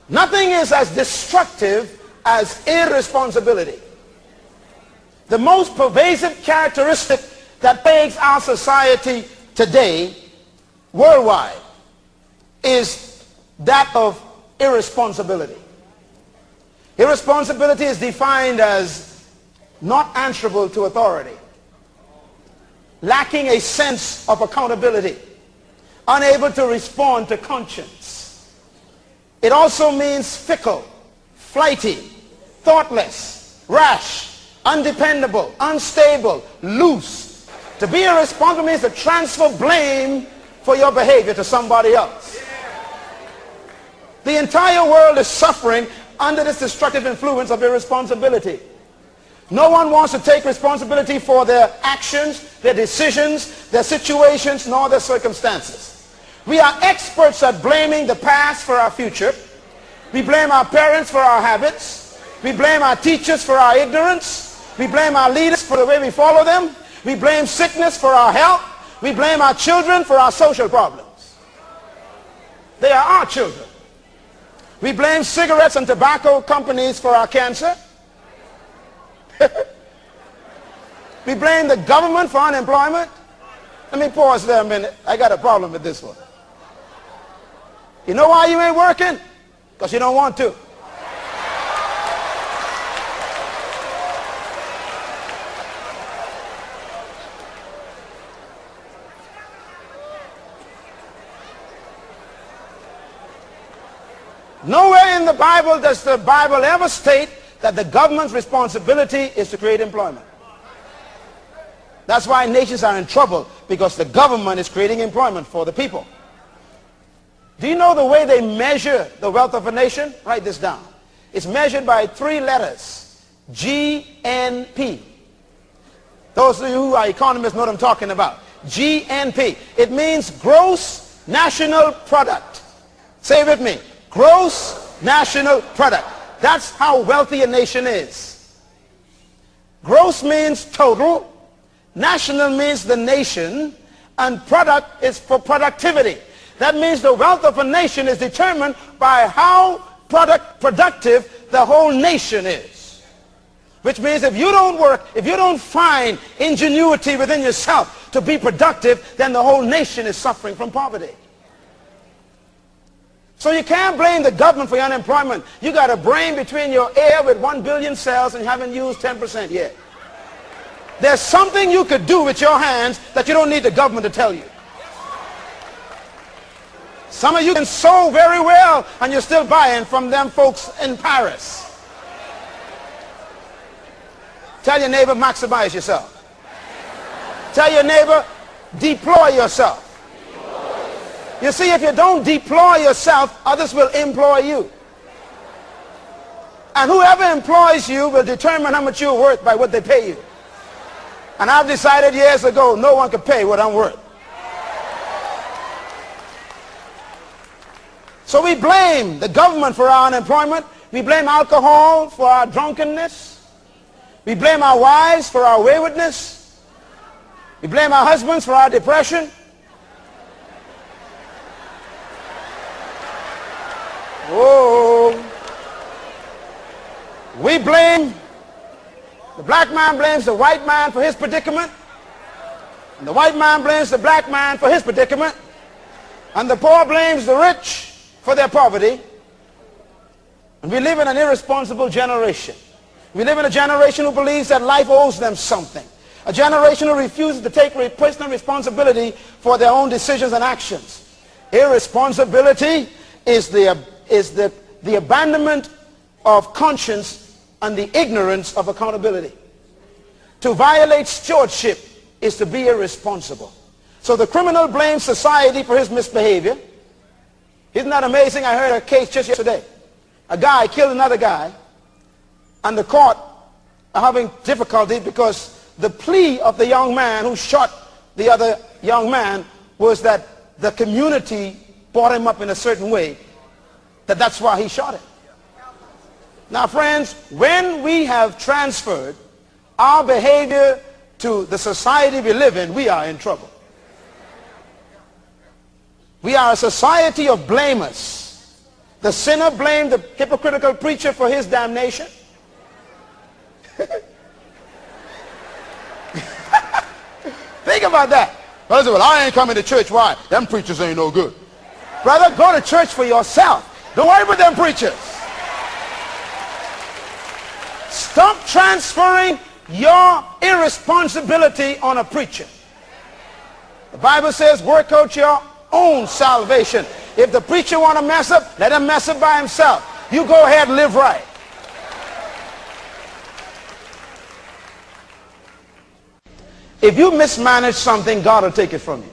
Nothing is as destructive as irresponsibility. The most pervasive characteristic that plagues our society today, worldwide, is that of irresponsibility. Irresponsibility is defined as not answerable to authority, lacking a sense of accountability, unable to respond to conscience. It also means fickle, flighty, thoughtless, rash, undependable, unstable, loose. To be irresponsible means to transfer blame for your behavior to somebody else. The entire world is suffering under this destructive influence of irresponsibility. No one wants to take responsibility for their actions, their decisions, their situations, nor their circumstances. We are experts at blaming the past for our future. We blame our parents for our habits. We blame our teachers for our ignorance. We blame our leaders for the way we follow them. We blame sickness for our health. We blame our children for our social problems. They are our children. We blame cigarettes and tobacco companies for our cancer. We blame the government for unemployment. Let me pause there a minute. I got a problem with this one. You know why you ain't working? Because you don't want to. Nowhere in the Bible does the Bible ever state that the government's responsibility is to create employment. That's why nations are in trouble, because the government is creating employment for the people. Do you know the way they measure the wealth of a nation? Write this down. It's measured by 3 letters. GNP. Those of you who are economists know what I'm talking about. GNP. It means gross national product. Say it with me. Gross national product. That's how wealthy a nation is. Gross means total. National means the nation. And product is for productivity. That means the wealth of a nation is determined by how productive the whole nation is. Which means if you don't work, if you don't find ingenuity within yourself to be productive, then the whole nation is suffering from poverty. So you can't blame the government for your unemployment. You got a brain between your ear with 1 billion cells and you haven't used 10% yet. There's something you could do with your hands that you don't need the government to tell you. Some of you can sew very well and you're still buying from them folks in Paris. Tell your neighbor, maximize yourself. Tell your neighbor, deploy yourself. You see, if you don't deploy yourself, others will employ you. And whoever employs you will determine how much you're worth by what they pay you. And I've decided years ago, no one can pay what I'm worth. So we blame the government for our unemployment. We blame alcohol for our drunkenness. We blame our wives for our waywardness. We blame our husbands for our depression. Oh, we blame, the black man blames the white man for his predicament, and the white man blames the black man for his predicament, and the poor blames the rich for their poverty. And we live in an irresponsible generation. We live in a generation who believes that life owes them something. A generation who refuses to take personal responsibility for their own decisions and actions. Irresponsibility is the abandonment of conscience and the ignorance of accountability. To violate stewardship is to be irresponsible. So the criminal blames society for his misbehavior. Isn't that amazing? I heard a case just yesterday. A guy killed another guy, and the court are having difficulty because the plea of the young man who shot the other young man was that the community brought him up in a certain way, that's why he shot him. Now, friends, when we have transferred our behavior to the society we live in, we are in trouble. We are a society of blamers. The sinner blamed the hypocritical preacher for his damnation. Think about that. Brother said, well, I ain't coming to church. Why? Them preachers ain't no good. Brother, go to church for yourself. Don't worry about them preachers. Stop transferring your irresponsibility on a preacher. The Bible says, work out your own salvation. If the preacher want to mess up, let him mess up by himself. You go ahead and live right. If you mismanage something, God will take it from you.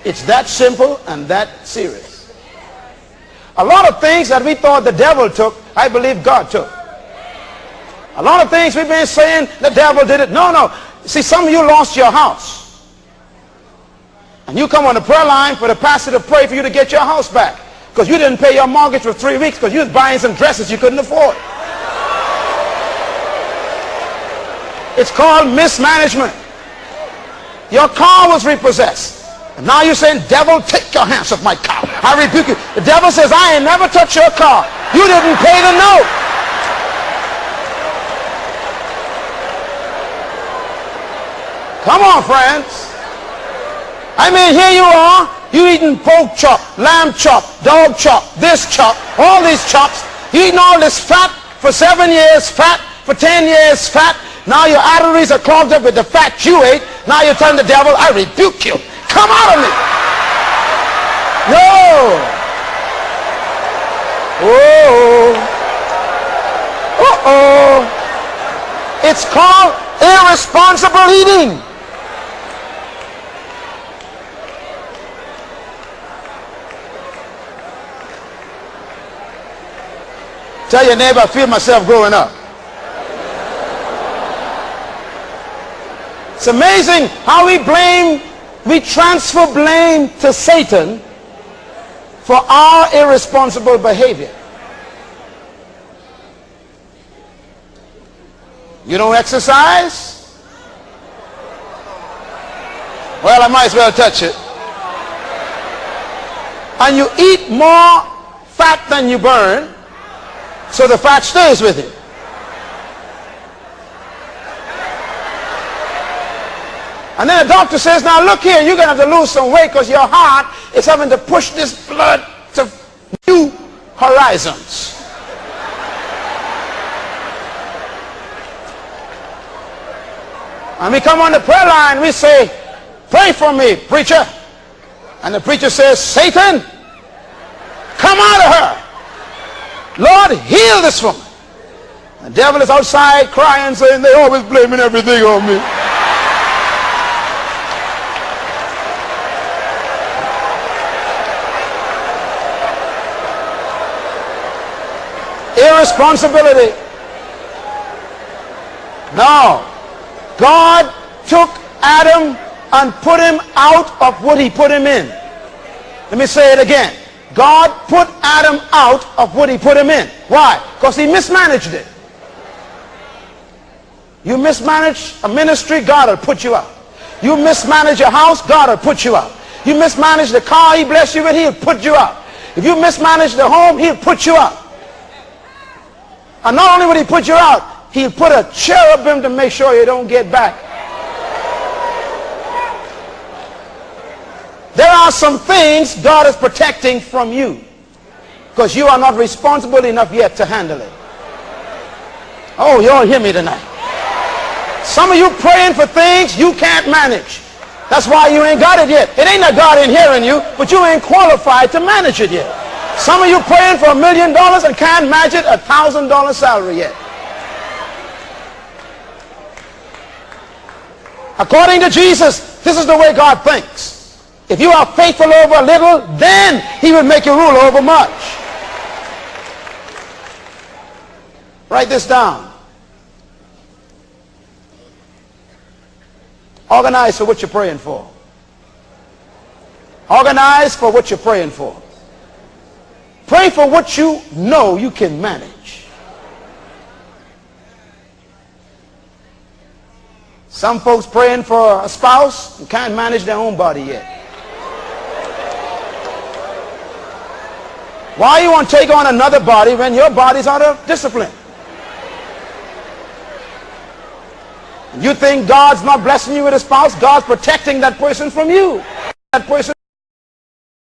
It's that simple and that serious. A lot of things that we thought the devil took, I believe God took. A lot of things we've been saying the devil did it. No, no. See, some of you lost your house. And you come on the prayer line for the pastor to pray for you to get your house back. Because you didn't pay your mortgage for 3 weeks because you was buying some dresses you couldn't afford. It's called mismanagement. Your car was repossessed. And now you're saying, devil, take your hands off my car. I rebuke you. The devil says, I ain't never touched your car. You didn't pay the note. Come on, friends. I mean, here you are. You eating pork chop, lamb chop, dog chop, this chop, all these chops. You eating all this fat for 7 years, fat for 10 years, fat. Now your arteries are clogged up with the fat you ate. Now you're telling the devil, I rebuke you. Come out of me. No. Oh. Uh-oh. It's called irresponsible eating. Tell your neighbor, I feel myself growing up. It's amazing how we transfer blame to Satan for our irresponsible behavior. You don't exercise? Well, I might as well touch it. And you eat more fat than you burn, so the fat stays with you. And then the doctor says, now look here, you're going to have to lose some weight because your heart is having to push this blood to new horizons. And we come on the prayer line, we say, pray for me, preacher. And the preacher says, Satan, come out of her. Lord, heal this woman. The devil is outside crying, saying, they always blaming everything on me. Irresponsibility. No. God took Adam and put him out of what he put him in. Let me say it again. God put Adam out of what he put him in. Why? Because he mismanaged it. You mismanage a ministry, God will put you out. You mismanage a house, God will put you out. You mismanage the car he blessed you with, he'll put you out. If you mismanage the home, he'll put you out. And not only will he put you out, he'll put a cherubim to make sure you don't get back. There are some things God is protecting from you because you are not responsible enough yet to handle it. Oh, you all hear me tonight. Some of you praying for things you can't manage. That's why you ain't got it yet. It ain't that God ain't hearing you, but you ain't qualified to manage it yet. Some of you praying for $1 million and can't manage it $1,000 salary yet. According to Jesus, this is the way God thinks. If you are faithful over a little, then he will make you rule over much. Write this down. Organize for what you're praying for. Organize for what you're praying for. Pray for what you know you can manage. Some folks praying for a spouse and can't manage their own body yet. Why you want to take on another body when your body's out of discipline? You think God's not blessing you with a spouse? God's protecting that person from you. That person